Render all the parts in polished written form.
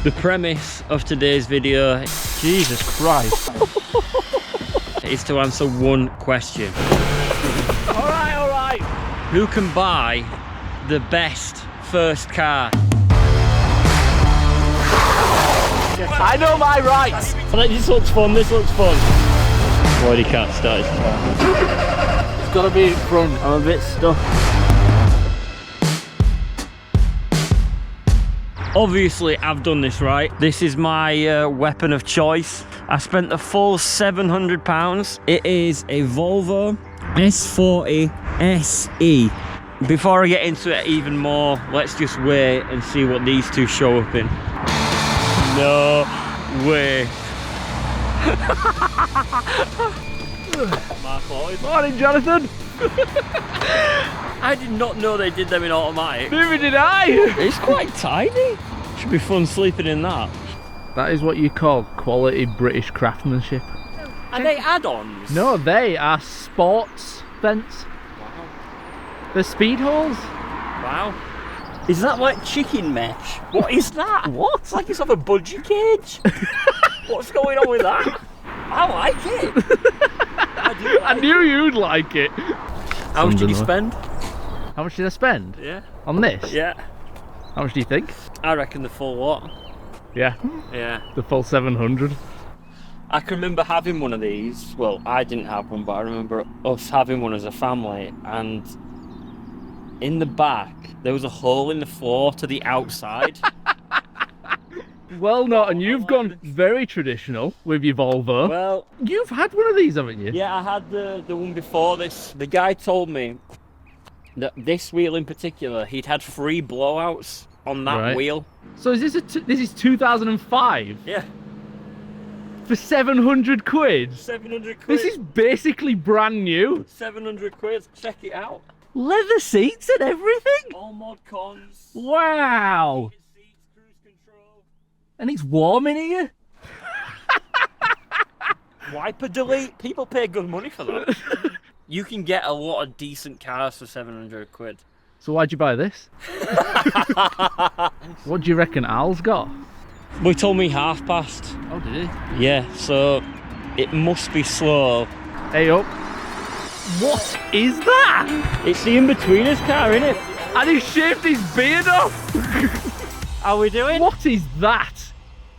The premise of today's video, Jesus Christ, is to answer one question. All right. Who can buy the best first car? I know my rights. This looks fun, Why he can't start his car? It's got to be in front. I'm a bit stuck. Obviously, I've done this right. This is my weapon of choice. I spent the full £700. It is a Volvo S40 SE. Before I get into it even more, let's just wait and see what these two show up in. No way. My fault. Morning, Jonathan. I did not know they did them in automatic. Neither did I. It's quite tiny. Should be fun sleeping in that. That is what you call quality British craftsmanship. Are they add-ons? No, they are sports vents. Wow. They're speed holes. Wow. Is that like chicken mesh? What is that? What? It's like it's of a budgie cage. What's going on with that? I like it. I knew you'd like it. How much did you spend? How much did I spend? Yeah. On this? Yeah. How much do you think? I reckon the full what? Yeah. Yeah. The full 700. I can remember having one of these. Well, I didn't have one, but I remember us having one as a family, and in the back there was a hole in the floor to the outside. Well, not, and you've gone very traditional with your Volvo. Well, you've had one of these, haven't you? yeah, I had the one before this. The guy told me that this wheel in particular, he'd had 3 blowouts on that wheel. So is this is 2005? Yeah. For 700 quid? 700 quid. This is basically brand new. 700 quid. Check it out. Leather seats and everything? All mod cons. Wow. Seats, cruise control. And it's warm in here? Wiper delete. People pay good money for that. You can get a lot of decent cars for 700 quid. So why'd you buy this? What do you reckon Al's got? We told me past. Oh, did he? Yeah, so it must be slow. Hey up. What is that? It's the in-betweeners car, innit? And he shaved his beard off. How are we doing? What is that?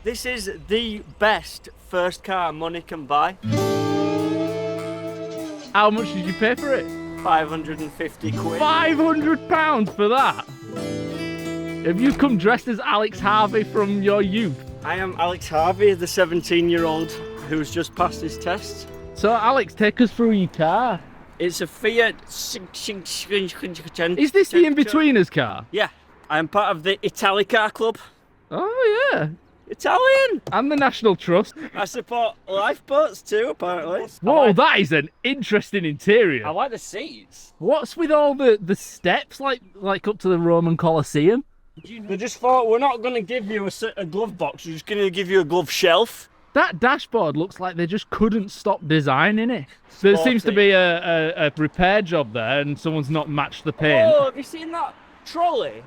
This is the best first car money can buy. How much did you pay for it? 550 quid. £500 for that? Have you come dressed as Alex Harvey from your youth? I am Alex Harvey, the 17-year-old who's just passed his test. So Alex, take us through your car. It's a Fiat. Is this the in-betweeners car? Yeah, I am part of the Italicar Club. Oh yeah. Italian! And the National Trust. I support lifeboats too, apparently. Whoa, that is an interesting interior. I like the seats. What's with all the steps like up to the Roman Colosseum? They just thought, we're not going to give you a glove box, we're just going to give you a glove shelf. That dashboard looks like they just couldn't stop designing it. There seems to be a repair job there and someone's not matched the paint. Oh, have you seen that trolley?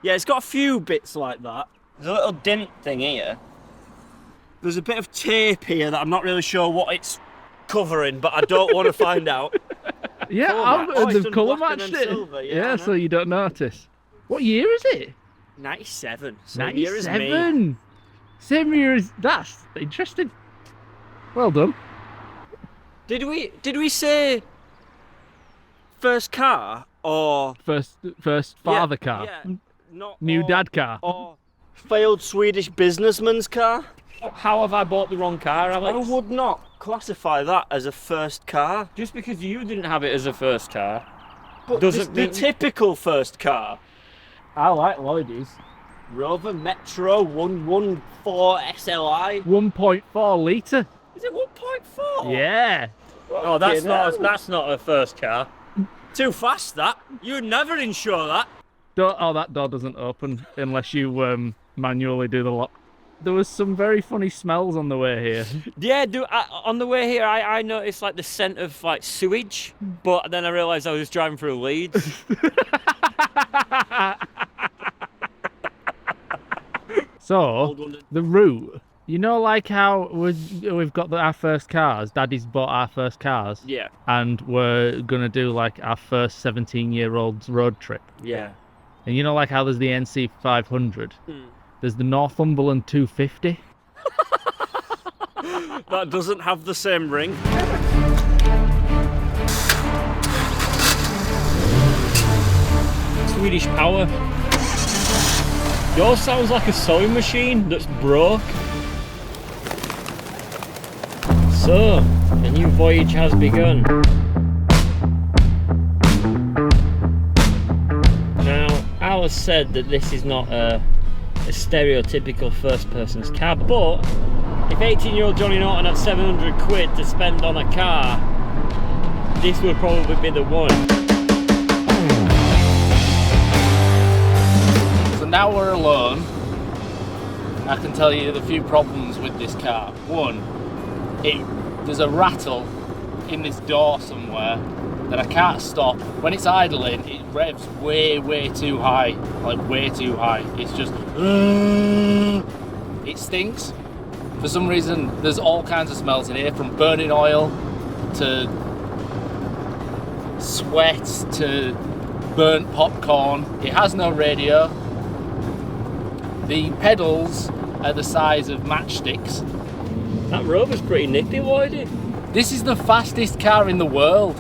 Yeah, it's got a few bits like that. There's a little dent thing here. There's a bit of tape here that I'm not really sure what it's covering, but I don't want to find out. Yeah, they've colour matched it. Silver, yeah, so you don't notice. What year is it? 97. Same 97. Year as me. Same year as... That's interesting. Well done. Did we say first car or first father car? Yeah, not new dad car. Or failed Swedish businessman's car. How have I bought the wrong car, Alex? I would not classify that as a first car. Just because you didn't have it as a first car, but doesn't the typical first car. I like Lloyd's. Rover Metro 114 SLI. 1.4 litre. Is it 1.4? Yeah. Oh, that's not a first car. Too fast, that. You'd never insure that. That door doesn't open unless you manually do the lock. There was some very funny smells on the way here. Yeah, on the way here, I noticed like the scent of like sewage, but then I realised I was just driving through Leeds. So, the route, you know, like how we've got our first cars, Daddy's bought our first cars. Yeah. And we're going to do like our first 17-year-old's road trip. Yeah. And you know, like how there's the NC 500, there's the Northumberland 250. That doesn't have the same ring. Swedish Power. Yours sounds like a sewing machine that's broke. So, a new voyage has begun. Now, Al has said that this is not a stereotypical first person's car, but if 18-year-old Johnny Norton had 700 quid to spend on a car, this would probably be the one. So now we're alone. I can tell you the few problems with this car. One, there's a rattle in this door somewhere that I can't stop. When it's idling, it revs way too high, like way too high. It's just, it stinks. For some reason, there's all kinds of smells in here, from burning oil to sweat to burnt popcorn. It has no radio. The pedals are the size of matchsticks. That Rover's pretty nippy, Lloydie. This is the fastest car in the world.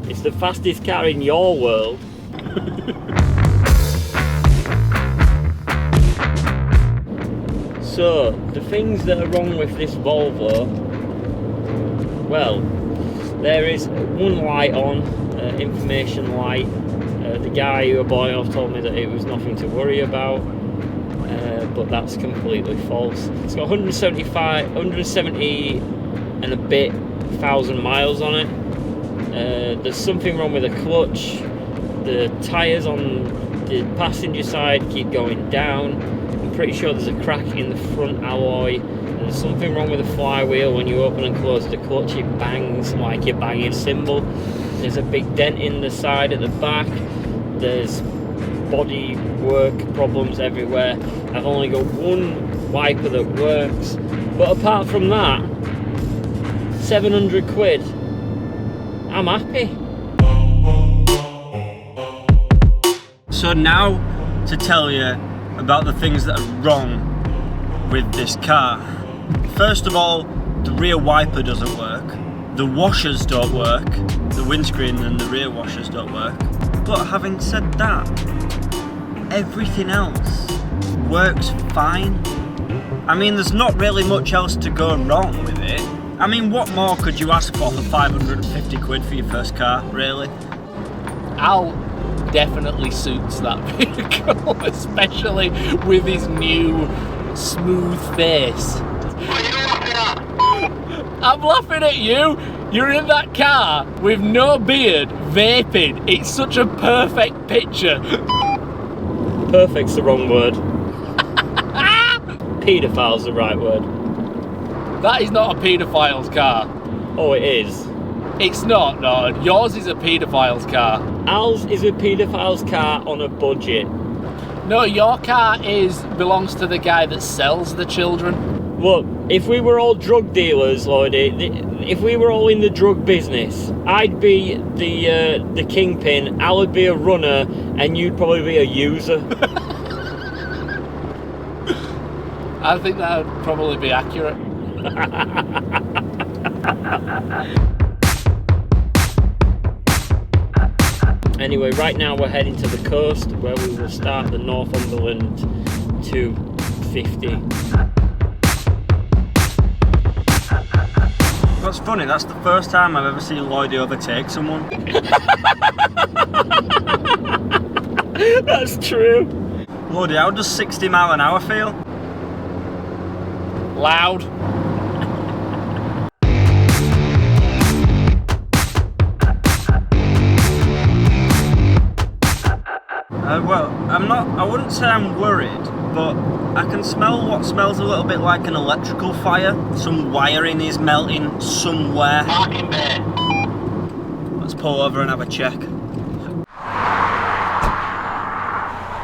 It's the fastest car in your world. So, the things that are wrong with this Volvo, well, there is one light on, information light. The guy who bought it off told me that it was nothing to worry about, but that's completely false. It's got 170 and a bit thousand miles on it. There's something wrong with the clutch. The tyres on the passenger side keep going down. I'm pretty sure there's a crack in the front alloy. There's something wrong with the flywheel. When you open and close the clutch, it bangs like you're banging a cymbal. There's a big dent in the side at the back. There's body work problems everywhere. I've only got one wiper that works. But apart from that, 700 quid, I'm happy. So now to tell you about the things that are wrong with this car. First of all, the rear wiper doesn't work. The washers don't work. The windscreen and the rear washers don't work. But having said that, everything else works fine. I mean, there's not really much else to go wrong with it. I mean, what more could you ask for 550 quid for your first car, really? Al definitely suits that vehicle, especially with his new smooth face. What are you laughing at? I'm laughing at you. You're in that car with no beard, vaping. It's such a perfect picture. Perfect's the wrong word. Paedophile's the right word. That is not a paedophile's car. Oh, it is. It's not, no. Yours is a paedophile's car. Al's is a paedophile's car on a budget. No, your car belongs to the guy that sells the children. Look, if we were all drug dealers, Lloydie, if we were all in the drug business, I'd be the kingpin, Al would be a runner, and you'd probably be a user. I think that would probably be accurate. Anyway, right now we're heading to the coast where we will start the Northumberland 250. That's funny, that's the first time I've ever seen Lloydie overtake someone. That's true. Lloydie, how does 60 mile an hour feel? Loud. Well, I wouldn't say I'm worried, but I can smell what smells a little bit like an electrical fire. Some wiring is melting somewhere. Parking bay. Let's pull over and have a check.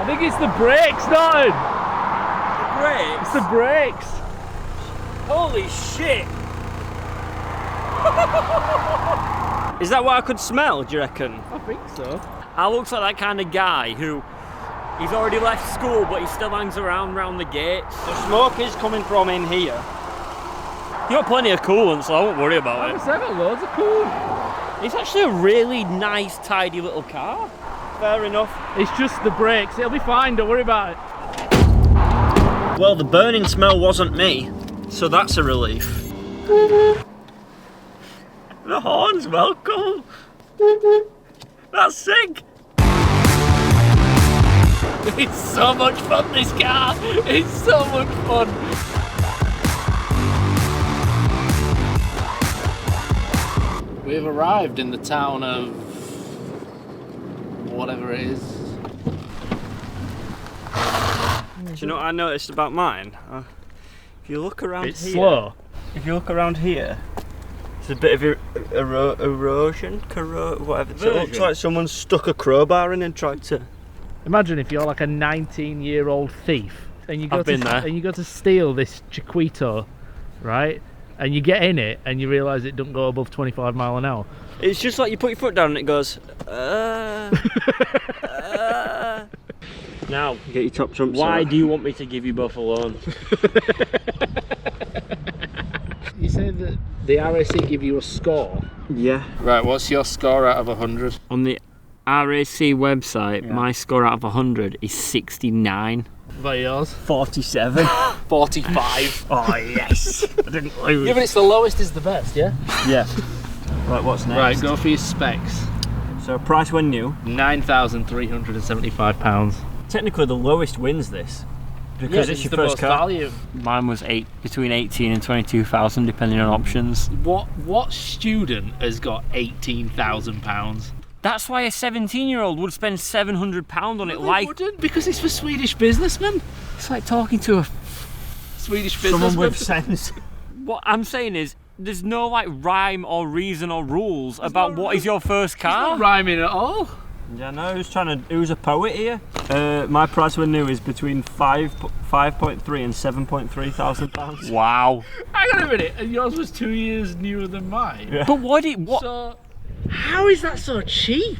I think it's the brakes, Norton. The brakes? It's the brakes. Holy shit! Is that what I could smell, do you reckon? I think so. I looks like that kind of guy who he's already left school but he still hangs around the gates. The smoke is coming from in here. You got plenty of coolant, so I won't worry about it. I've got loads of cool. It's actually a really nice, tidy little car. Fair enough. It's just the brakes. It'll be fine. Don't worry about it. Well, the burning smell wasn't me, so that's a relief. The horn's well cool. That's sick. It's so much fun, this car. It's so much fun. We've arrived in the town of whatever it is. Do you know what I noticed about mine? If you look around It's here, slow. if you look around here, there's a bit of erosion, whatever. So it looks like someone stuck a crowbar in and tried to. Imagine if you're like a 19-year-old thief and you go I've been there. and you go to steal this Chiquito, right? And you get in it and you realise it doesn't go above 25 mile an hour. It's just like you put your foot down and it goes. Now, Get your top trumps. why do you want me to give you both a loan? You say that the RAC give you a score. Yeah. Right, what's your score out of 100? On the RAC website, my score out of 100 is 69. What about yours? 47. 45. Oh yes. I didn't lose. Yeah, but it's the lowest is the best, yeah? Yeah. Right, what's next? Right, go for your specs. So price when new. £9,375. Technically the lowest wins this. Because it's your the first most car. value. Mine was between 18 and 22,000 depending on options. What student has got £18,000? That's why a 17-year-old would spend £700 on it. They Like, wouldn't, because it's for Swedish businessmen. it's like talking to a. Swedish Someone businessmen. with sense. What I'm saying is, there's no like rhyme or reason or rules about what is your first It's not car. rhyming at all. Yeah, no, who's a poet here? My price when new is between 5.3 and 7.3 thousand pounds. Wow. Hang on a minute, and yours was 2 years newer than mine. Yeah. But what? So, how is that so cheap?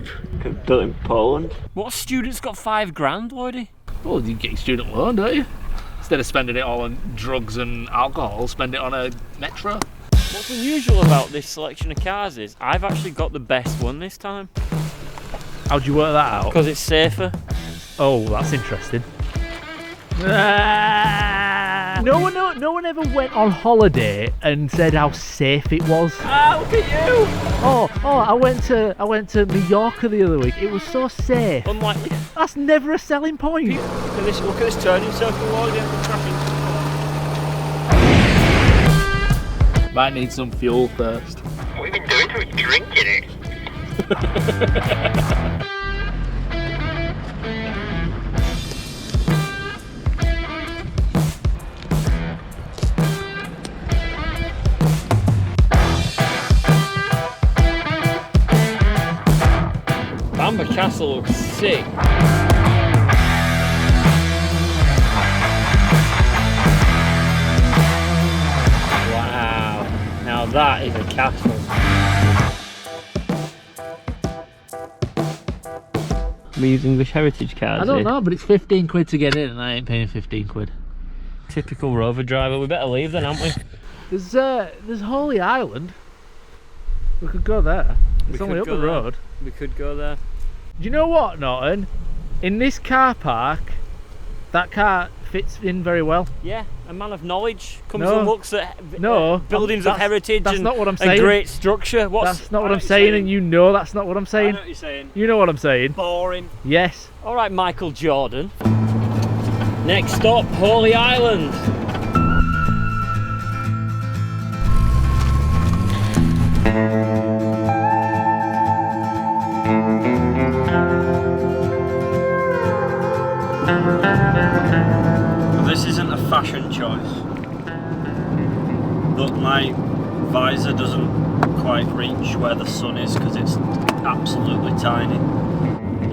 Built in Poland. What student's got £5,000, Lloydie? Well, you get your student loan, don't you? Instead of spending it all on drugs and alcohol, spend it on a metro. What's unusual about this selection of cars is I've actually got the best one this time How'd you work that out? because it's safer. Oh, that's interesting. No one ever went on holiday and said how safe it was. Ah, look at you! Oh, I went to Mallorca the other week. It was so safe. Unlikely. That's never a selling point. Look at this turning circle, Lloyd. Might need some fuel first. What have you been doing to it? Drinking it? Bamber Castle looks sick. Wow. Now that is a castle. We use English heritage cards. I don't here. know, but it's 15 quid to get in and I ain't paying 15 quid. Typical Rover driver. We better leave then, aren't we? There's Holy Island. We could go there. It's only up the road. We could go there. Do you know what, Norton? In this car park, that car fits in very well. Yeah, a man of knowledge comes No. and looks at No, buildings of that's- heritage that's and not what I'm a saying. great structure. That's not what I I'm know what saying, you're and you know that's not what I'm I saying. know what you're saying. You know what I'm saying. Boring. Yes. All right, Michael Jordan. Next stop, Holy Island. This isn't a fashion choice, but my visor doesn't quite reach where the sun is because it's absolutely tiny.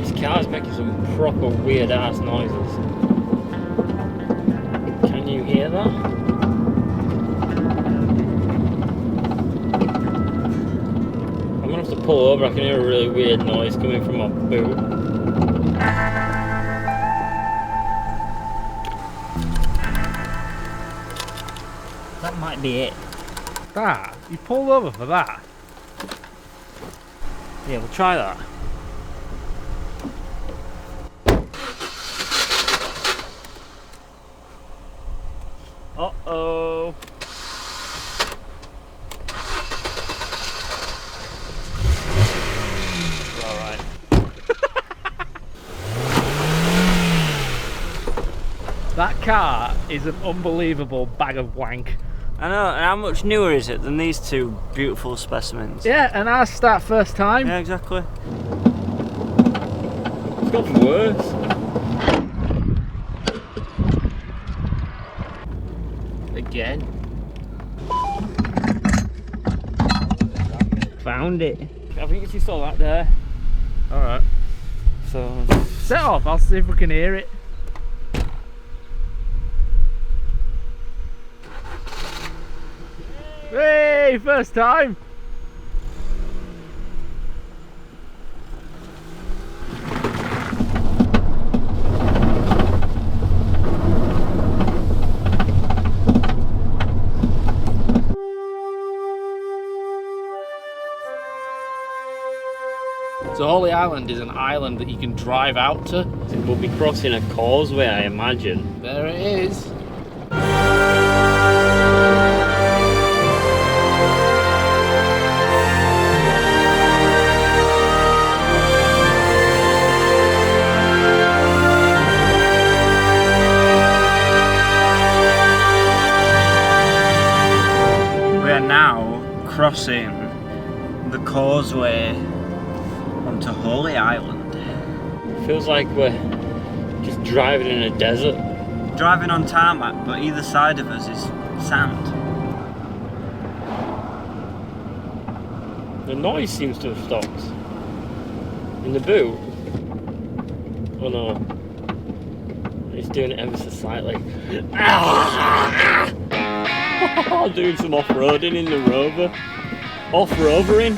This car's making some proper weird ass noises. Can hear that? I'm gonna have to pull over. I can hear a really weird noise coming from my boot. That might be it. That? You pulled over for that? Yeah, we'll try that. Uh-oh. Alright. That car is an unbelievable bag of wank. I know, and how much newer is it than these two beautiful specimens? Yeah, and ours start first time. Yeah, exactly. It's gotten worse. Again. Found it. I think it's just all that there. Alright. So Set off, I'll see if we can hear it. Hey, first time! So Holy Island is an island that you can drive out to. we'll be crossing a causeway, I imagine. There it is. We are now crossing the causeway onto Holy Island. Feels like we're just driving in a desert. Driving on tarmac, but either side of us is sand. The noise seems to have stopped. In the boot? Oh no. It's doing it ever so slightly. Doing some off-roading in the Rover. Off-rovering.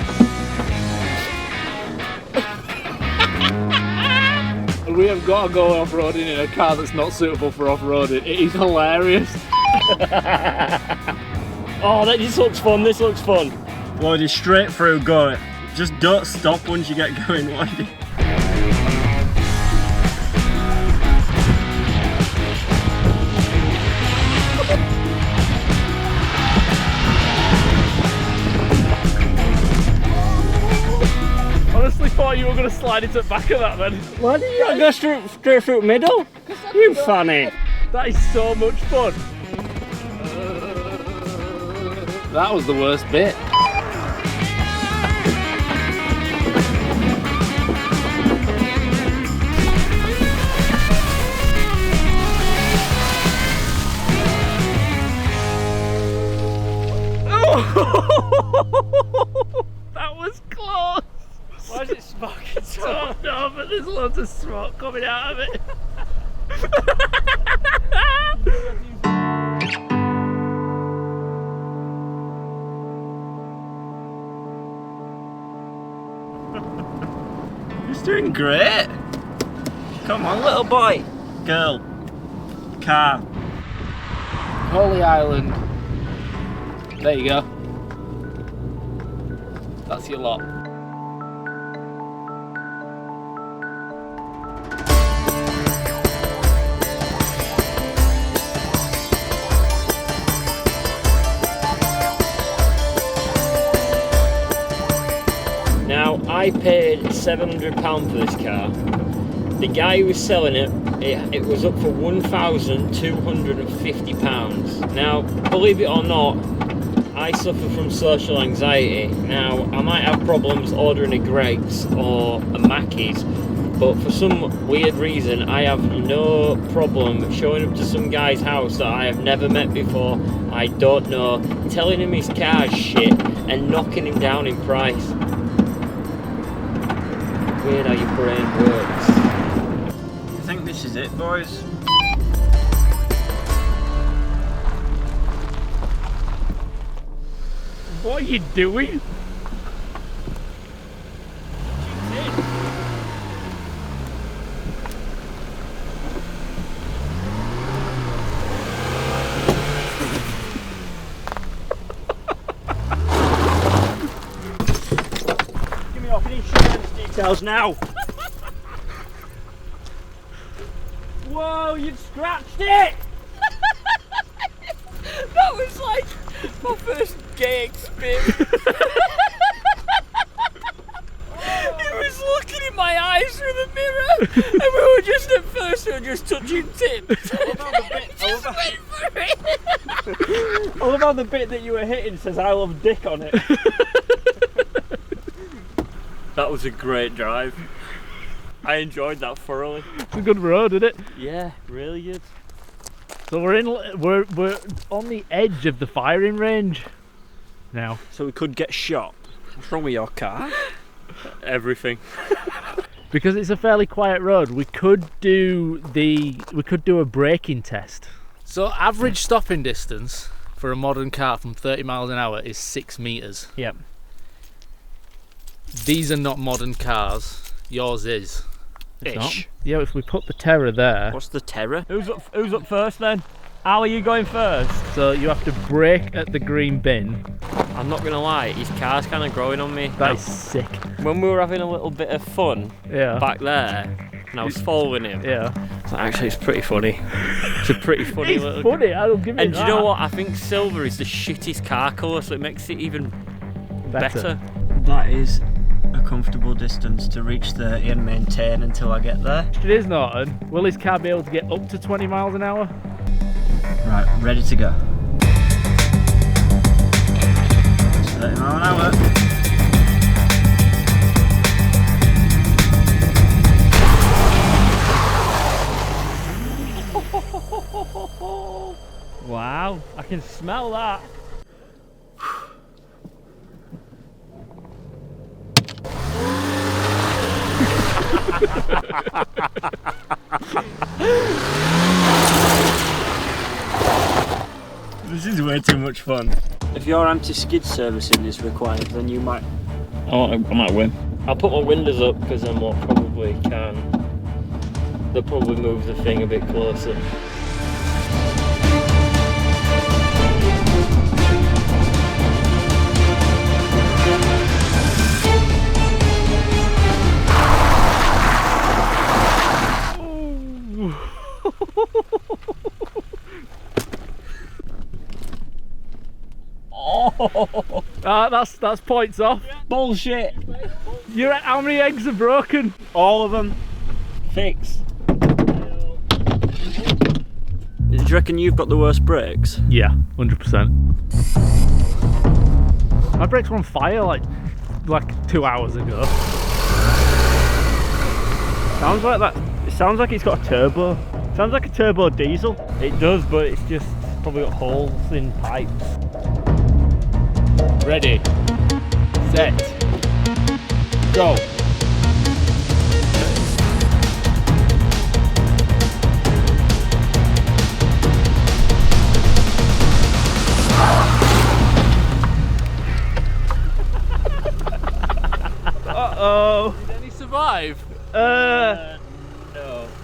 We have got to go off-roading in a car that's not suitable for off-roading. It is hilarious. Oh, that just looks fun. This looks fun. Lloydie, straight through, go. Just don't stop once you get going, Lloydie. Honestly thought you were going to slide into the back of that then. Why did you not go straight through the middle? You funny. That is so much fun. That was the worst bit. That was close. Why is it smoking so Oh no, but there's loads of smoke coming out of it. He's doing great. Come on, little boy. Girl. Car. Holy Island. There you go. That's your lot. Now, I paid £700 for this car. The guy who was selling it, it was up for £1,250. Now, believe it or not, I suffer from social anxiety. Now, I might have problems ordering a Greggs or a Mackey's, but for some weird reason, I have no problem showing up to some guy's house that I have never met before, I don't know, telling him his car's shit, and knocking him down in price. Weird how your brain works. I think this is it, boys. What are you doing? Give me off insurance details now. Whoa, you've scratched it! That was like my first gay experience. He was looking in my eyes through the mirror, and we were just touching tips. I love how the bit that you were hitting says I love dick on it. That was a great drive. I enjoyed that thoroughly. It's a good road, isn't it? Yeah, really good. So we're on the edge of the firing range now. So we could get shot. What's wrong with your car? Everything. Because it's a fairly quiet road, we could do a braking test. So average stopping distance for a modern car from 30 miles an hour is 6 meters. Yep. These are not modern cars. Yours is. It's Not. Yeah, if we put the Terror there, What's the terror? Who's up first then? How are you going first? so you have to brake at the green bin. I'm not gonna lie, his car's kind of growing on me. That is sick. When we were having a little bit of fun Yeah. back there, and I was following him. Yeah. So actually, it's pretty funny. It's a pretty funny It's little. funny, I don't give it And do you know what? I think silver is the shittest car colour, so it makes it even better. That is a comfortable distance to reach 30 and maintain until I get there. It is, Norton. Will his car be able to get up to 20 miles an hour? Right, ready to go. 30 mile an hour. Wow, I can smell that. This is way too much fun. If your anti-skid servicing is required, then you might... I might win. I'll put my windows up because then what probably can. They'll probably move the thing a bit closer. That's points off. Bullshit! You're at how many eggs are broken? All of them. Fixed. Do you reckon you've got the worst brakes? Yeah, 100%. My brakes were on fire like 2 hours ago. Sounds like that. It sounds like it's got a turbo. Sounds like a turbo diesel. It does, but it's just probably got holes in pipes. Ready, set, go. Uh-oh. Did any survive? No.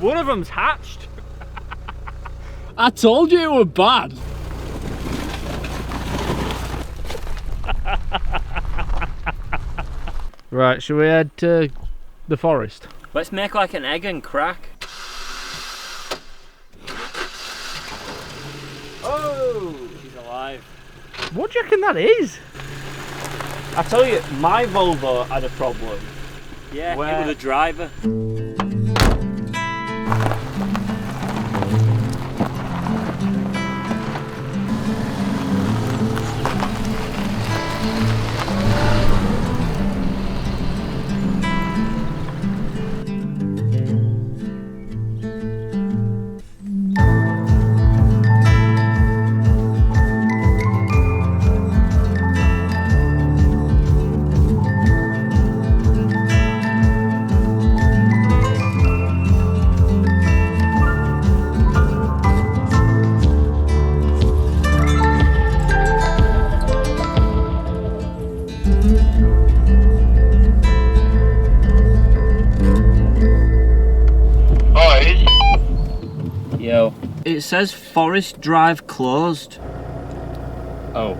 One of them's hatched. I told you it were bad. Right, shall we head to the forest? Let's make like an egg and crack. Oh! He's alive. What do you reckon that is? I tell you, my Volvo had a problem. Yeah, Where- it was the driver. says Forest Drive closed. Oh.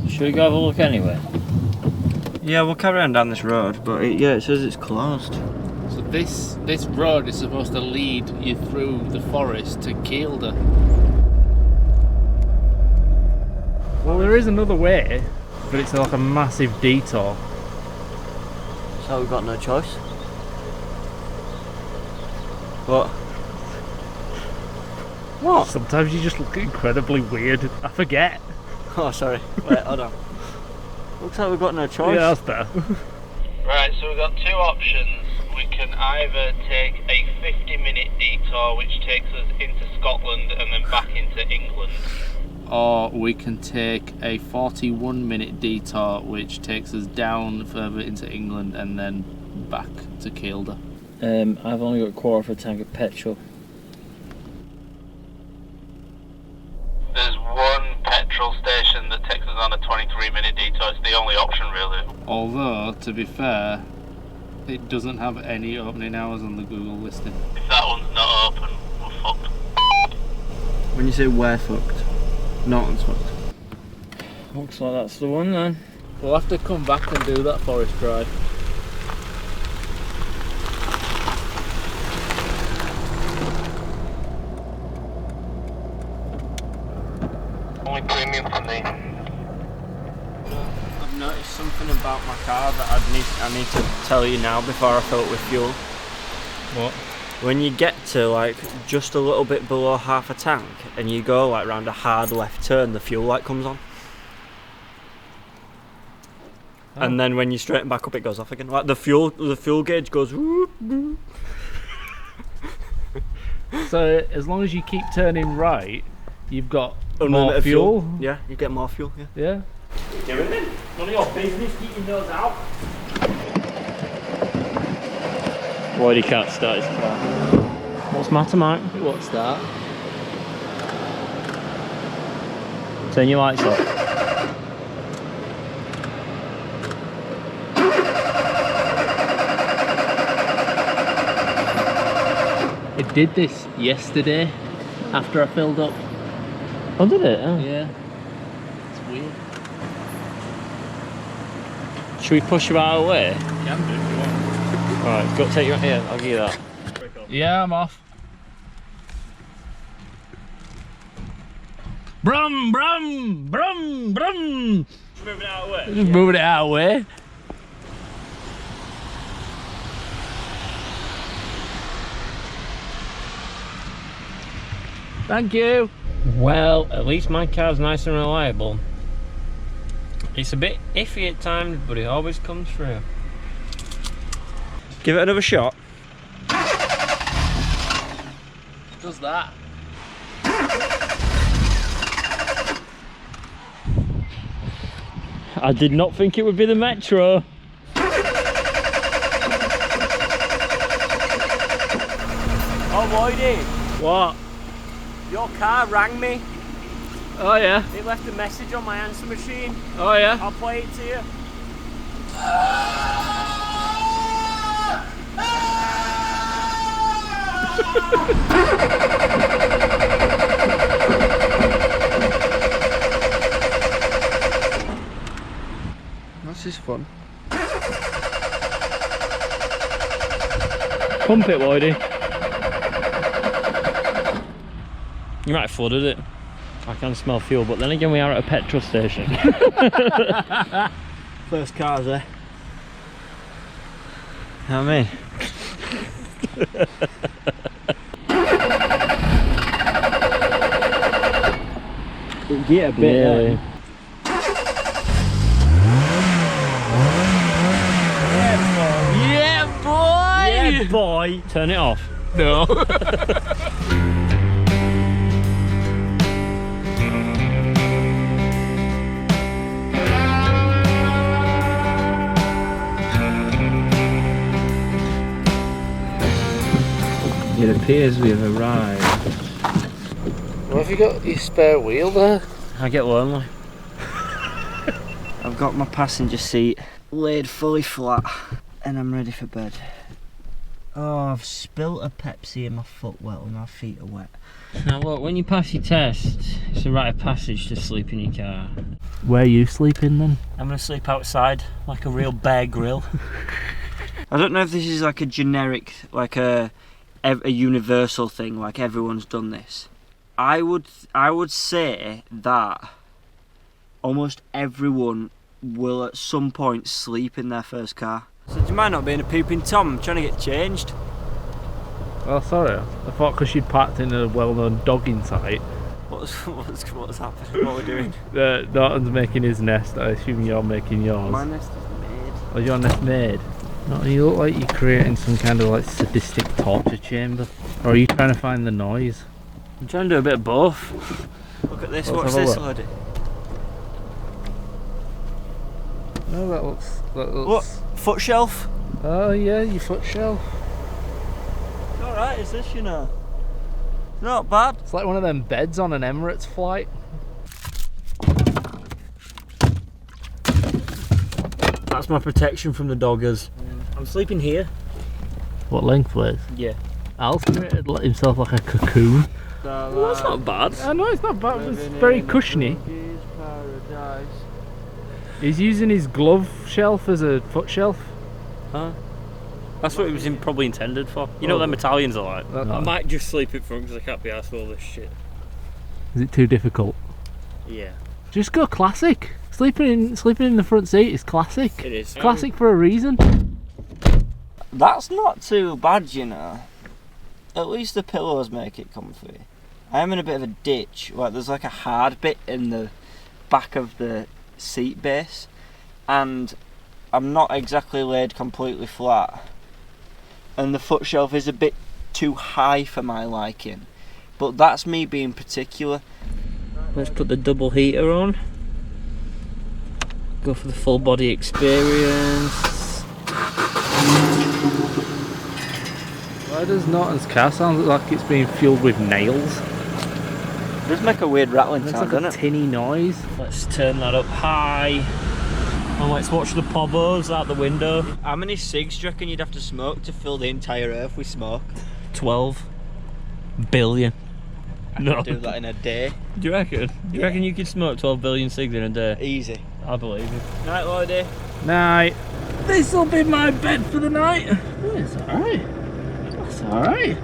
Should we go have a look anyway? Yeah, we'll carry on down this road, but yeah, it says it's closed. So this road is supposed to lead you through the forest to Kielder. Well, there is another way, but it's like a massive detour. So we've got no choice. What? What? Sometimes you just look incredibly weird. I forget. Oh, sorry. Wait, hold on. Looks like we've got no choice. Yeah, that's better. Right, so we've got two options. We can either take a 50-minute detour which takes us into Scotland and then back into England, or we can take a 41-minute detour which takes us down further into England and then back to Kielder. I've only got a quarter of a tank of petrol. There's one petrol station that takes us on a 23-minute detour. It's the only option, really. Although, to be fair, it doesn't have any opening hours on the Google listing. If that one's not open, we're fucked. When you say we're fucked, Norton's fucked. Looks like that's the one then. We'll have to come back and do that forest drive. Only premium for me. I've noticed something about my car that I need to tell you now before I fill it with fuel. What? When you get to like just a little bit below half a tank and you go like round a hard left turn, the fuel light comes on. Oh. And then when you straighten back up, it goes off again. Like the fuel gauge goes. Whoop, whoop. So as long as you keep turning right, you've got more Unlimited fuel. Yeah, you get more fuel. Yeah. Yeah. Do it then. None of your business. Keep your nose out. Why he can't start his car? What's the matter, Mike? What's that? Turn your lights off. It did this yesterday after I filled up. Oh, did it? Oh. Yeah. It's weird. Should we push you out of the way? Can do if you want. Alright, go take your. Yeah, I'll give you that. Yeah, I'm off. Brum, brum, brum, brum. Moving out of the way. Just moving it out of the way. Thank you. Well, at least my car's nice and reliable. It's a bit iffy at times, but it always comes through. Give it another shot. Does that? I did not think it would be the Metro. Oh, Lloydie, What? your car rang me. Oh yeah. It left a message on my answer machine. Oh yeah. I'll play it to you. This is fun. Pump it, Lloydie. You might have flooded it. I can smell fuel, but then again we are at a petrol station. First cars, eh? You know what I mean? Get a bit. Yeah. Yeah, boy! Yeah, boy! Turn it off. No. It appears we have arrived. What have you got your spare wheel there? I get lonely. I've got my passenger seat laid fully flat and I'm ready for bed. Oh, I've spilt a Pepsi in my foot well and my feet are wet. Now look, when you pass your test, it's a rite of passage to sleep in your car. Where are you sleeping then? I'm gonna sleep outside like a real Bear Grylls. I don't know if this is like a generic, like a universal thing, like everyone's done this. I would say that almost everyone will at some point sleep in their first car. So do you mind not being a pooping Tom? I'm trying to get changed. Oh, sorry. I thought because you'd parked in a well-known dogging site. What's happening? What are we doing? Norton's making his nest. I assume you're making yours. My nest is made. Oh, your nest made? No, you look like you're creating some kind of like sadistic torture chamber. Or are you trying to find the noise? I'm trying to do a bit of both. Look at this. Let's What's have a this, look. laddie? No, that looks. What? Foot shelf? Oh yeah, your foot shelf. Alright, is this, you know? Not bad. It's like one of them beds on an Emirates flight. That's my protection from the doggers. I'm sleeping here. What lengthways? Yeah. Al's created himself like a cocoon. Well, that's not bad. I know it's not bad, but it's very cushiony. He's using his glove shelf as a foot shelf. Huh? That's what it was probably intended for. You know what them Italians are like? No. I might just sleep in front because I can't be arsed with all this shit. Is it too difficult? Yeah. Just go classic. Sleeping in the front seat is classic. It is. Classic for a reason. That's not too bad, you know. At least the pillows make it comfy. I am in a bit of a ditch. Like, there's like a hard bit in the back of the seat base, and I'm not exactly laid completely flat. And the foot shelf is a bit too high for my liking. But that's me being particular. Let's put the double heater on. Go for the full body experience. Why does Norton's car sound like it's being fueled with nails? It does make a weird rattling It's sound, like a doesn't it? tinny noise. Let's turn that up high. And let's watch the pobos out the window. How many cigs do you reckon you'd have to smoke to fill the entire earth with smoke? 12 billion. No. Do that in a day. Do you reckon? Do you reckon you could smoke 12 billion cigs in a day? Easy. I believe you. Night, Lodi. Night. This'll be my bed for the night. Oh, it's alright. That's alright.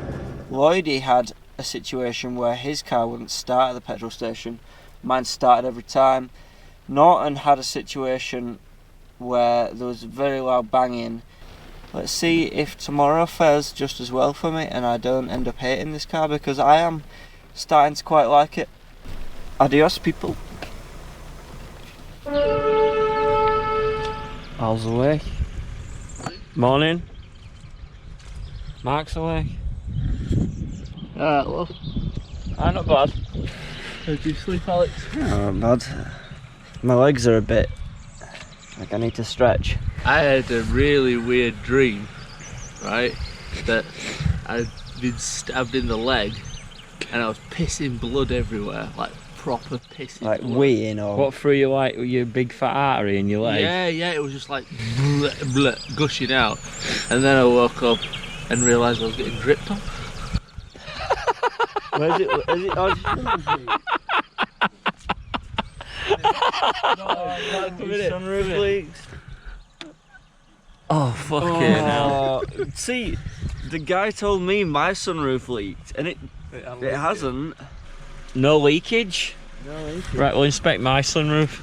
Lloydie had a situation where his car wouldn't start at the petrol station. Mine started every time. Norton had a situation where there was very loud banging. Let's see if tomorrow fares just as well for me and I don't end up hating this car, because I am starting to quite like it. Adios, people. Al's awake. Morning. Mark's awake. Alright, love. Not bad. How did you sleep, Alex? Oh, bad. My legs are a bit like I need to stretch. I had a really weird dream, right? That I'd been stabbed in the leg and I was pissing blood everywhere, like proper pissing Like blood. weeing or... What, through your like your big fat artery in your leg? Yeah, it was just like bleh, bleh, gushing out. And then I woke up and realised I was getting dripped on. Where's it? Is it oh, sunroof leaks. Oh fucking hell. See, the guy told me my sunroof leaked and it hasn't. No leakage? No leakage. Right, we'll inspect my sunroof.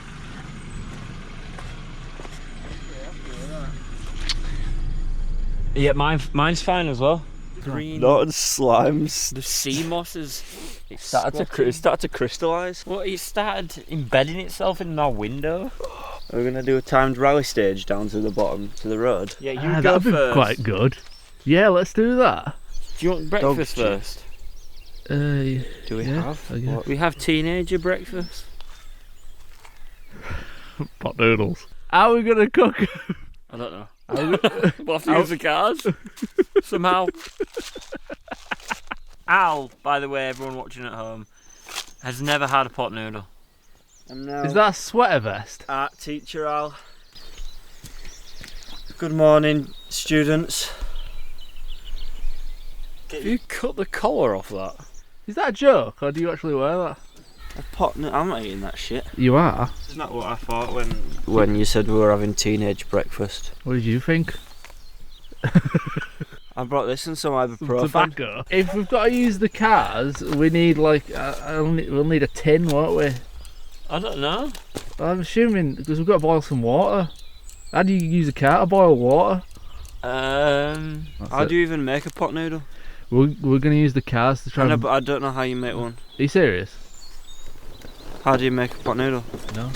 Yeah, mine's fine as well. Green. Not slimes. The sea moss is Started to crystallise. What, it started embedding itself in my window? We're gonna do a timed rally stage down to the bottom to the road. Yeah, you go that'd be first. quite good. Yeah, let's do that. Do you want breakfast Dog first? Do we yeah, have? I guess. What? We have teenager breakfast. Pot noodles. How are we gonna cook? I don't know. We'll have to use the cars somehow. Al, by the way, everyone watching at home, has never had a pot noodle. I'm now Is that a sweater vest? art teacher Al. Good morning, students. You cut the collar off that. Is that a joke, or do you actually wear that? I'm not eating that shit. You are? Isn't that what I thought when you said we were having teenage breakfast? What did you think? I brought this and some ibuprofen. Tobacco. If we've got to use the cars, we need like we'll need a tin, won't we? I don't know. I'm assuming because we've got to boil some water. How do you use a car to boil water? How do you even make a pot noodle? We're going to use the cars to try. I know, but I don't know how you make one. Are you serious? How do you make a pot noodle? No.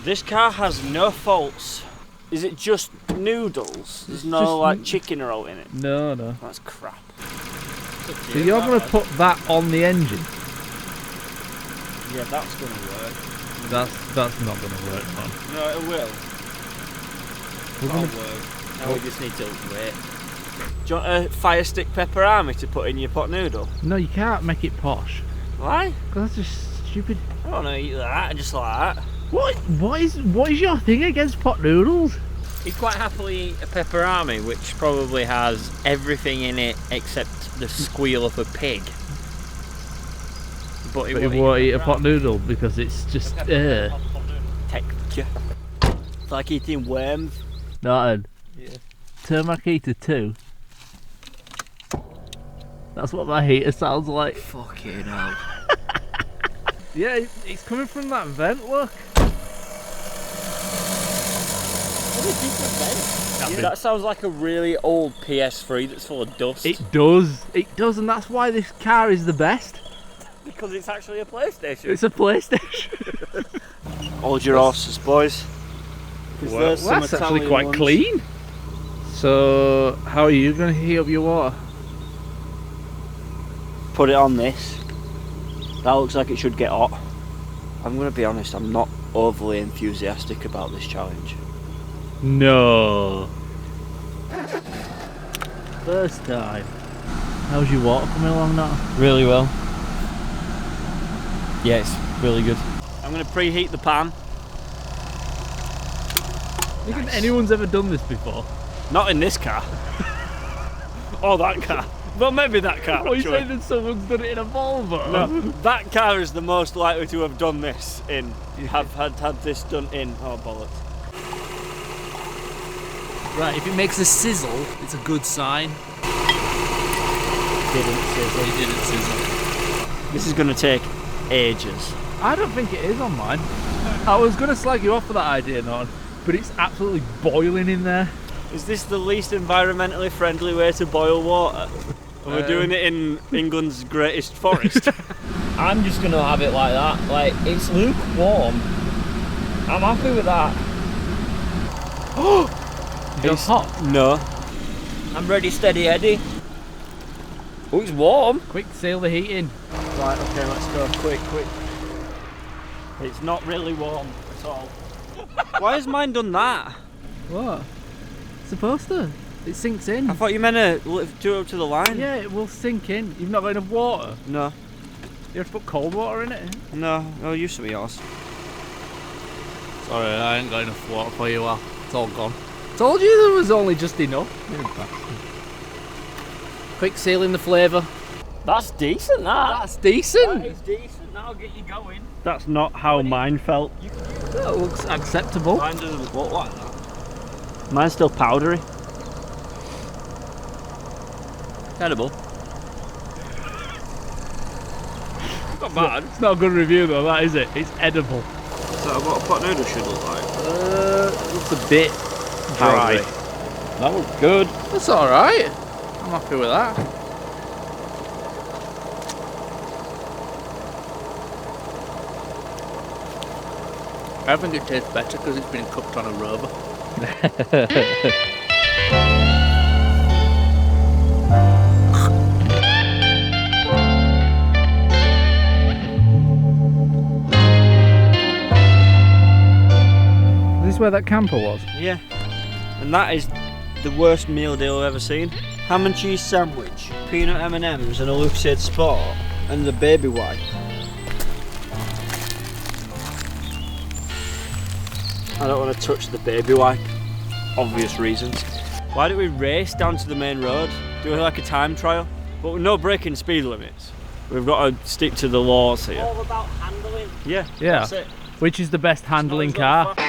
This car has no faults. Is it just noodles? There's no just like chicken roll in it? No. That's crap. So you're going to put that on the engine? Yeah, that's going to work. That's not going to work, man. No, it will. We're work. Now we just need to wait. Do you want a fire stick pepperami to put in your pot noodle? No, you can't make it posh. Why? Because that's just stupid. I don't want to eat that, just like that. What is your thing against pot noodles? He'd quite happily eat a pepperami, which probably has everything in it except the squeal of a pig. But he won't eat a pot noodle because it's just texture. It's like eating worms. Nothing. Yeah. Turn my key to 2. That's what my heater sounds like. Fucking hell. Yeah, it's coming from that vent, look. Yeah, that sounds like a really old PS3 that's full of dust. It does, and that's why this car is the best. Because it's actually a PlayStation. It's a PlayStation. Hold your horses, boys. Well, that's actually quite clean. So, how are you going to heat up your water? Put it on this. That looks like it should get hot. I'm going to be honest, I'm not overly enthusiastic about this challenge. No. First time. How's your water coming along now? Really well. Yeah, it's really good. I'm going to preheat the pan. Do you think anyone's ever done this before? Not in this car. Or that car. Well, maybe that car. What are you saying that someone's done it in a Volvo? No, that car is the most likely to have done this in. Have had this done in. Oh, bollocks. Right, if it makes a sizzle, it's a good sign. Didn't sizzle. It didn't sizzle. This is going to take ages. I don't think it is on mine. I was going to slag you off for that idea, Norton, but it's absolutely boiling in there. Is this the least environmentally friendly way to boil water? And we're doing it in England's greatest forest. I'm just going to have it like that. Like, it's lukewarm. I'm happy with that. It's hot. No. I'm ready, steady, Eddie. Oh, it's warm. Quick, seal the heat in. Right, okay, let's go. Quick. It's not really warm at all. Why has mine done that? What? It's supposed to. It sinks in. I thought you meant to do it up to the line. Yeah, it will sink in. You've not got enough water. No. You have to put cold water in it. No, I'll use some of yours. Sorry, I ain't got enough water for you. It's all gone. Told you there was only just enough. Quick, seal in the flavour. That's decent, that. That's decent. That is decent. That'll get you going. That's not how mine felt. That looks acceptable. Mine doesn't look like that. Mine's still powdery. Edible. Not bad. It's not a good review though, that is it? It's edible. Is that what a pot noodle should look like? It looks a bit dry. Powdery. That looks good. That's alright. I'm happy with that. I think it tastes better because it's been cooked on a rover. Is this where that camper was? Yeah. And that is the worst meal deal I've ever seen. ham and cheese sandwich, peanut M&Ms and a Lucid Sport, and the baby wipe. I don't want to touch the baby wipe. Obvious reasons. Why don't we race down to the main road? Do like a time trial? But with no breaking speed limits. We've got to stick to the laws here. All about handling. Yeah, Yeah. that's it. Which is the best handling car? 3,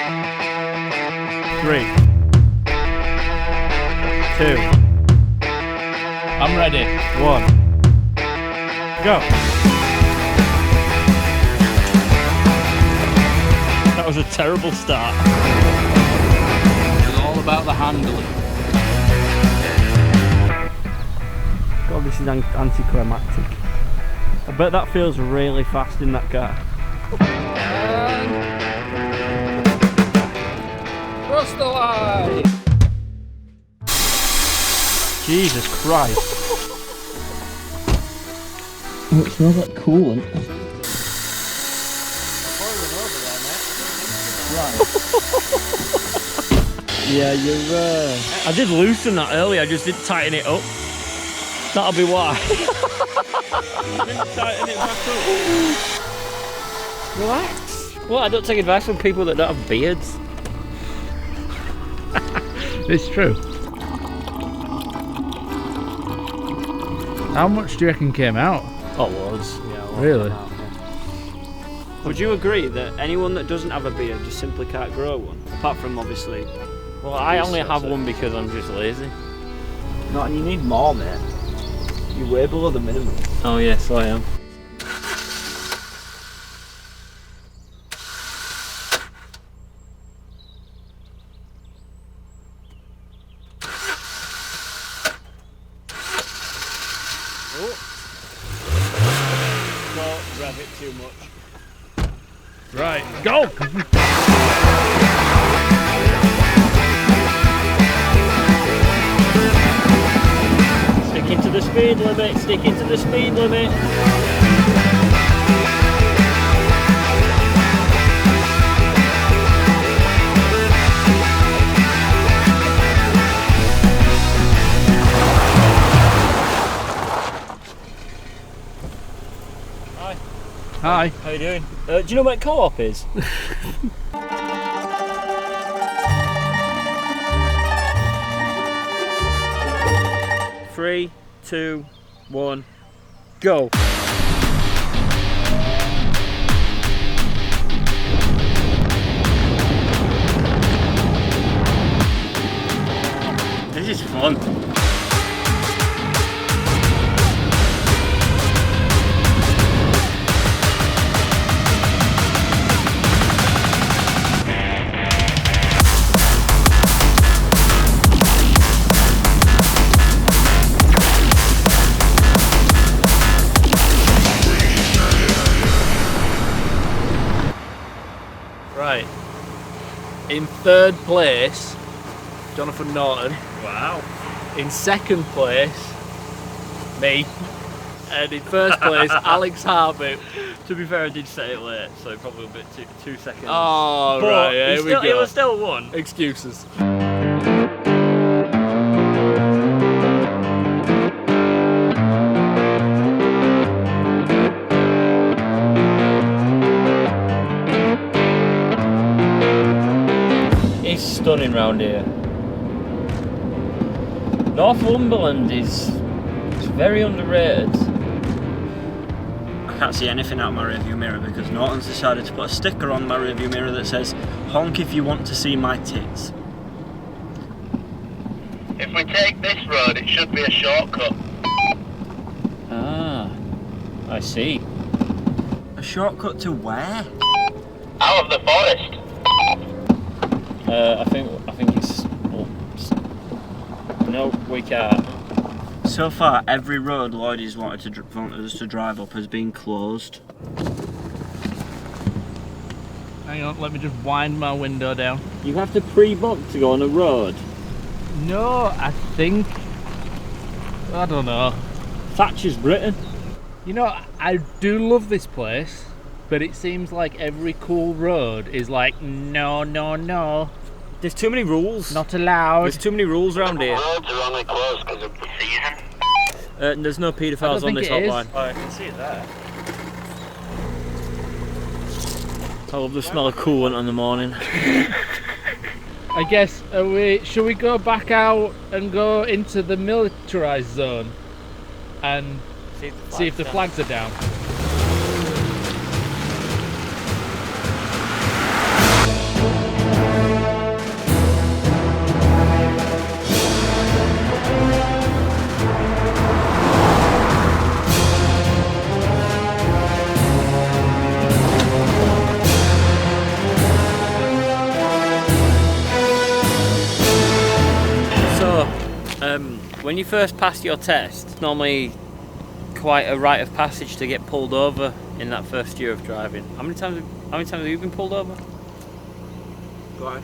2. I'm ready. 1. Go. That was a terrible start. It's all about the handling. God, this is anticlimactic. I bet that feels really fast in that car. Cross the line! Jesus Christ. Oh, it smells like coolant. Yeah, you're I did loosen that earlier, I just didn't tighten it up. That'll be why. didn't tighten it back up. Relax. Well, I don't take advice from people that don't have beards. It's true. How much do you reckon came out? Oh, loads. Yeah, Really? Would you agree that anyone that doesn't have a beard just simply can't grow one? Apart from obviously. Well, I only have one because I'm just lazy. No, and you need more, mate. You're way below the minimum. Oh, yes, I am. Don't rev it too much. Right, go! Sticking to the speed limit, sticking to the speed limit. Hi. How you doing? Do you know what co-op is? 3, 2, 1, go. This is fun. Right. In 3rd place, Jonathan Norton. Wow. In 2nd place, me. And in 1st place, Alex Harvey. To be fair, I did say it late, so probably a bit 2 seconds. Oh, but right, here we go. It was still one. Excuses. It's stunning round here. Northumberland is very underrated. I can't see anything out my rearview mirror because Norton's decided to put a sticker on my rearview mirror that says, "Honk if you want to see my tits." If we take this road, it should be a shortcut. Ah, I see. A shortcut to where? Out of the forest. I think it's. Well, no, we can't. So far, every road Lloydie's wanted us to drive up has been closed. Hang on, let me just wind my window down. You have to pre-book to go on a road. No, I think... I don't know. Thatcher's Britain. You know, I do love this place, but it seems like every cool road is like, no, no, no. There's too many rules. Not allowed. There's too many rules around here. Roads are only closed because of the season. There's no paedophiles on this hotline. Oh, I can see it there. I love the smell of coolant in the morning. I guess, should we go back out and go into the militarised zone and see if the flags are down? When you first pass your test, it's normally quite a rite of passage to get pulled over in that first year of driving. How many times have you been pulled over? Why?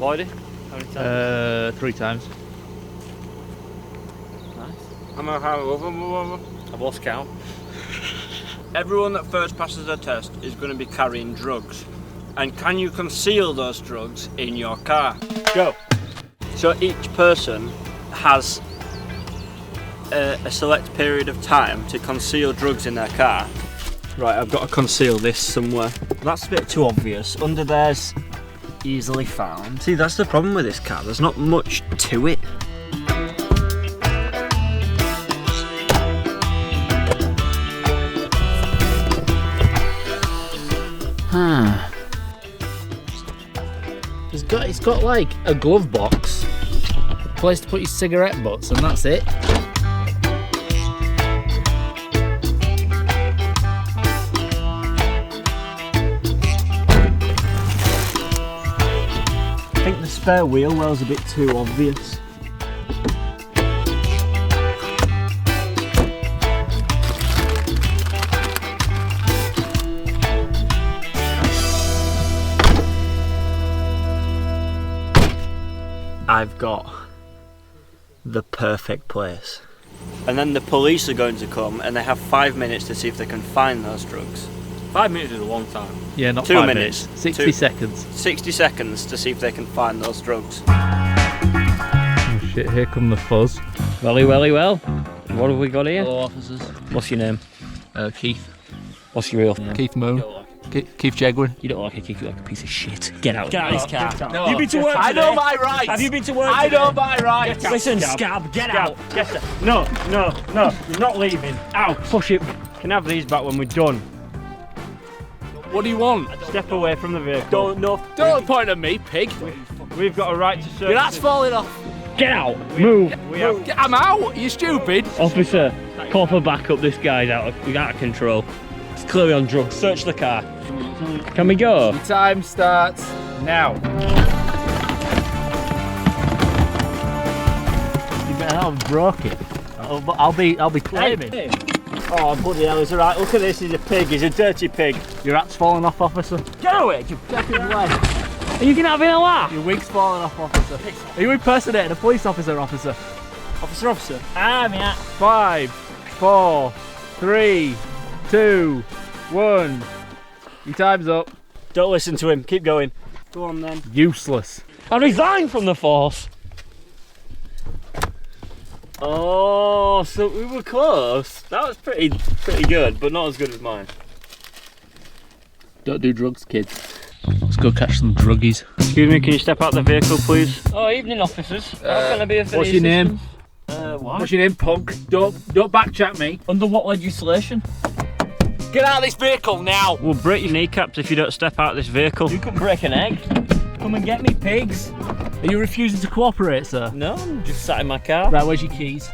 Lloydie? How many times? 3 times. Nice. I've lost count. Everyone that first passes their test is going to be carrying drugs. And can you conceal those drugs in your car? Go. So each person has a select period of time to conceal drugs in their car. Right, I've got to conceal this somewhere. That's a bit too obvious. Under there's easily found. See, that's the problem with this car. There's not much to it. It's got like a glove box, a place to put your cigarette butts, and that's it. I think the spare wheel well's a bit too obvious. I've got the perfect place. And then the police are going to come and they have 5 minutes to see if they can find those drugs. 5 minutes is a long time. Yeah, not 2 5 minutes. 60 seconds. 60 seconds to see if they can find those drugs. Oh shit, here come the fuzz. Welly, welly, well. What have we got here? Hello, officers. What's your name? Keith. What's your real name? Keith Moon. Keith Jegwin. You don't like a kick, you like a piece of shit. Get out of this car. No, You've been to work today? I know my rights. Have you been to work I today? know my rights. Listen, scab, get out. Yes, sir. No, you're not leaving. Out. Push it. Can have these back when we're done. What do you want? Step away from the vehicle. Don't point at me, pig. We've got a right to search. Your hat's falling off. Get out. Move. I'm out. Are you stupid? Officer, call for backup. This guy's out of control. It's clearly on drugs. Search the car. Can we go? Your time starts now. You better not have broke it. I'll be claiming. Hey. Oh bloody hell, he's alright. Look at this, he's a pig, he's a dirty pig. Your hat's falling off, officer. Get away. Your fucking leg. Are you gonna have a laugh? Your wig's falling off, officer. Are you impersonating a police officer, officer? Officer. I'm out. 5, 4, 3, 2, 1. Your time's up. Don't listen to him, keep going. Go on then. Useless. I resigned from the force. Oh, so we were close. That was pretty good, but not as good as mine. Don't do drugs, kids. Let's go catch some druggies. Excuse me, can you step out the vehicle, please? Oh, evening, officers. How can I be of any What's your name? assistance? What? What's your name, punk? Don't backchat me. Under what legislation? Get out of this vehicle now! We'll break your kneecaps if you don't step out of this vehicle. You could break an egg. Come and get me, pigs. Are you refusing to cooperate, sir? No, I'm just sat in my car. Right, where's your keys?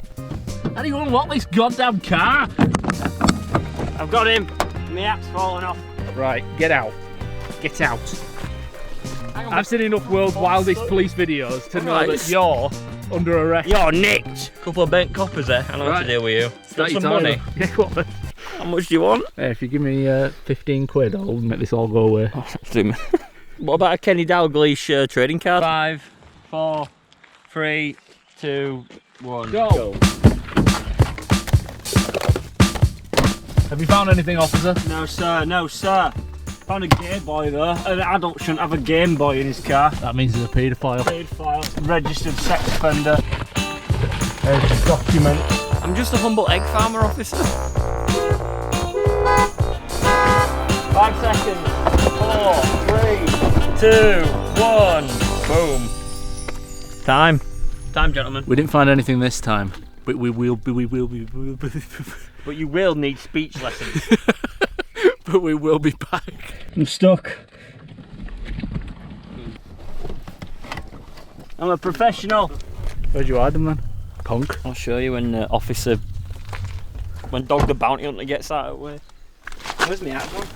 How do you unlock this goddamn car? I've got him. My app's falling off. Right, get out. Get out. I've seen enough world's wildest police videos to know that you're under arrest. You're nicked. Couple of bent coppers there. I know how to deal with you. Got some money. Yeah, go on. How much do you want? Hey, if you give me 15 quid, I'll make this all go away. What about a Kenny Dalglish trading card? 5, 4, 3, 2, 1. Go. Have you found anything, officer? No, sir. Found a Game Boy though. An adult shouldn't have a Game Boy in his car. That means he's a paedophile. Paedophile, registered sex offender. There's the document. I'm just a humble egg farmer officer. 5 seconds. 4, 3, 2, 1, boom. Time, gentlemen. We didn't find anything this time, but we will be. But you will need speech lessons. But we will be back. I'm stuck. I'm a professional. Where'd you hide them then? Punk. I'll show you when when Dog the Bounty Hunter gets out of the way. Where's my hat gone?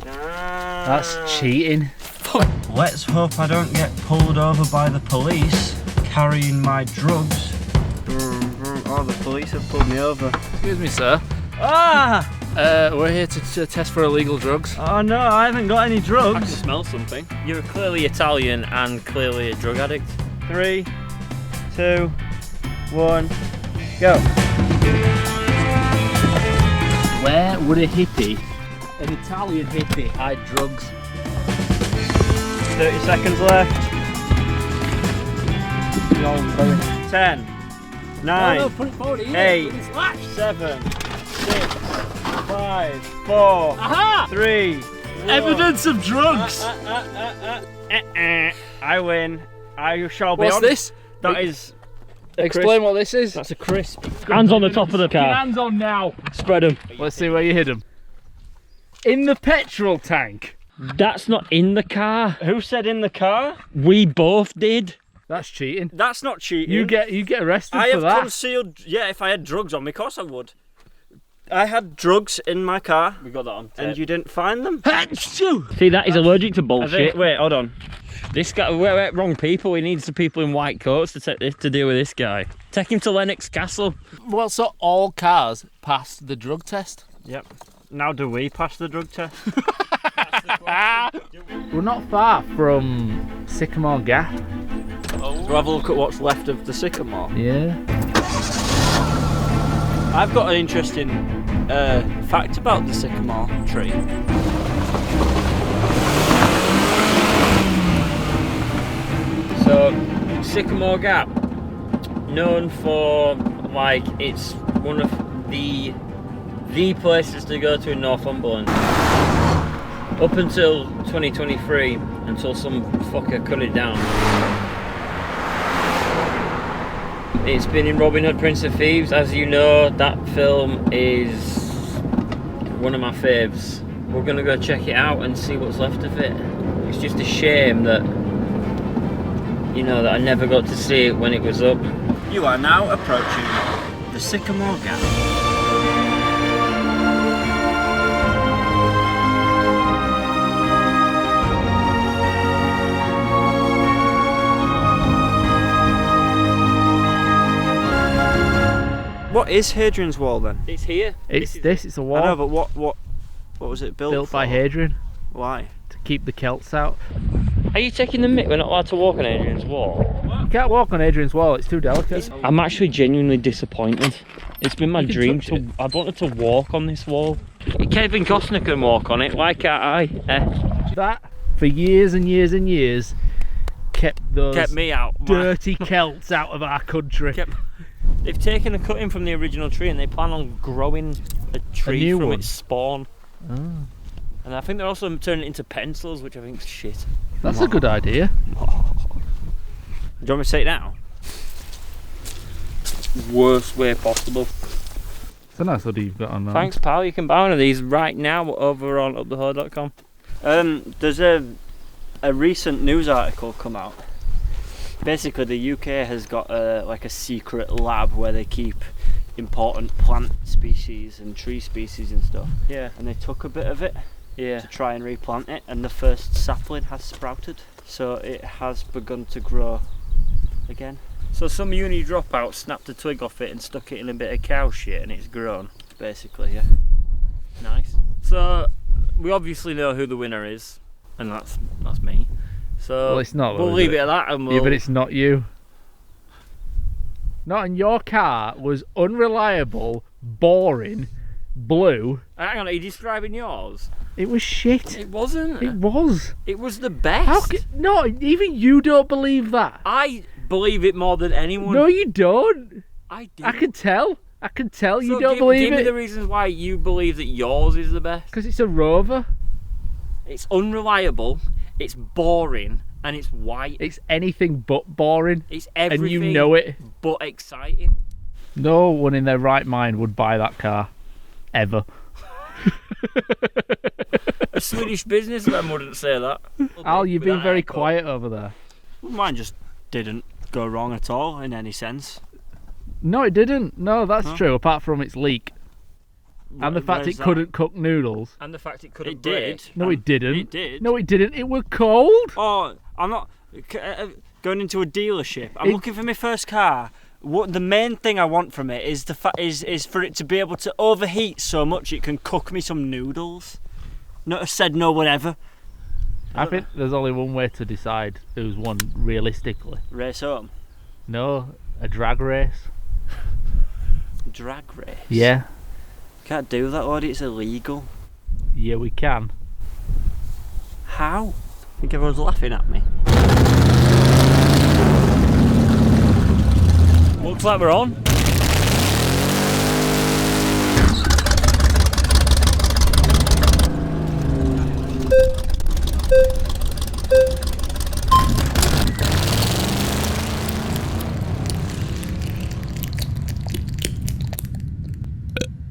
That's cheating. Let's hope I don't get pulled over by the police carrying my drugs. Oh, the police have pulled me over. Excuse me, sir. Ah! We're here to test for illegal drugs. Oh no, I haven't got any I can drugs. smell something. You're clearly Italian and clearly a drug addict. 3, 2, 1, go. Where would a hippie, an Italian hippie, hide drugs? 30 seconds left. 10, 9, put it forward here. 8, 7, 6, 5, 4, Aha! 3, 1. Evidence of drugs. I win. I shall be What's on. this? That is. Explain what this is. That's a crisp. Hands on the top of the car. Hands on now. Spread them. Let's see where you hid them. In the petrol tank. That's not in the car. Who said in the car? We both did. That's cheating. That's not cheating. You get arrested I for have that. concealed. Yeah, if I had drugs on me, of course I would. I had drugs in my car. We got that on tape. And you didn't find them? See, that is allergic to bullshit. Wait, hold on. This guy, we're wrong people. He needs the people in white coats to deal with this guy. Take him to Lennox Castle. Well, so all cars passed the drug test. Yep. Now do we pass the drug test? We're not far from Sycamore Gap. We'll have a look at what's left of the Sycamore. Yeah. I've got an interesting fact about the Sycamore tree. So, Sycamore Gap, known for, like, it's one of the places to go to in Northumberland. Up until 2023, until some fucker cut it down. It's been in Robin Hood, Prince of Thieves. As you know, that film is one of my faves. We're gonna go check it out and see what's left of it. It's just a shame that, you know, that I never got to see it when it was up. You are now approaching the Sycamore Gap. What is Hadrian's Wall then? It's here. It's a wall. I know, but what was it built built for? by Hadrian Why? to keep the Celts out. Are you taking the mick? We're not allowed to walk on Adrian's Wall. You can't walk on Hadrian's Wall, it's too delicate. I'm actually genuinely disappointed. It's been my You can dream touch to. it. I've wanted to walk on this wall. Kevin Costner can walk on it. Why can't I? That, for years and years and years, kept those Kept me out. dirty Celts out of our country. They've taken a cutting from the original tree and they plan on growing a tree new from one? its spawn. Oh. And I think they're also turning it into pencils, which I think is shit. That's a good idea. Do you want me to say it now? Worst way possible. It's a nice hoodie you've got on now. Thanks, pal. You can buy one of these right now over on upthehood.com. There's a recent news article come out. Basically, the UK has got like a secret lab where they keep important plant species and tree species and stuff. Yeah. And they took a bit of it Yeah. to try and replant it, and the first sapling has sprouted. So it has begun to grow again. So some uni dropout snapped a twig off it and stuck it in a bit of cow shit and it's grown. Basically, yeah. Nice. So we obviously know who the winner is, and that's me. So Well, it's not, though, we'll is leave it? it at that, and we'll. Yeah, but it's not you. Not in your car was unreliable, boring, blue. Hang on, are you describing yours? It was shit. It wasn't. It was. It was the best. How no, even you don't believe that. I believe it more than anyone. No, you don't. I do. I can tell. I can tell you So don't believe Give me it. the reasons why you believe that yours is the best. Because it's a Rover. It's unreliable, it's boring, and it's white. It's anything but boring. It's everything And you know it. but exciting. No one in their right mind would buy that car. Ever. A Swedish businessman wouldn't say that. Al, you've been very But quiet over there. Mine just didn't go wrong at all in any sense. No, it didn't. No, that's true, apart from its leak. And the fact Where's it that? couldn't cook noodles. And the fact it couldn't It did. break. No, it didn't. It did. No, it didn't. It was cold. Oh, I'm not going into a dealership. I'm It- looking for my first car. What the main thing I want from it is is for it to be able to overheat so much it can cook me some noodles. Not have said no one ever. I think there's only one way to decide who's won realistically. Race home. No, a drag race. Drag race. Yeah. Can't do that, Lord. It's illegal. Yeah, we can. How? I think everyone's laughing at me. Looks like we're on.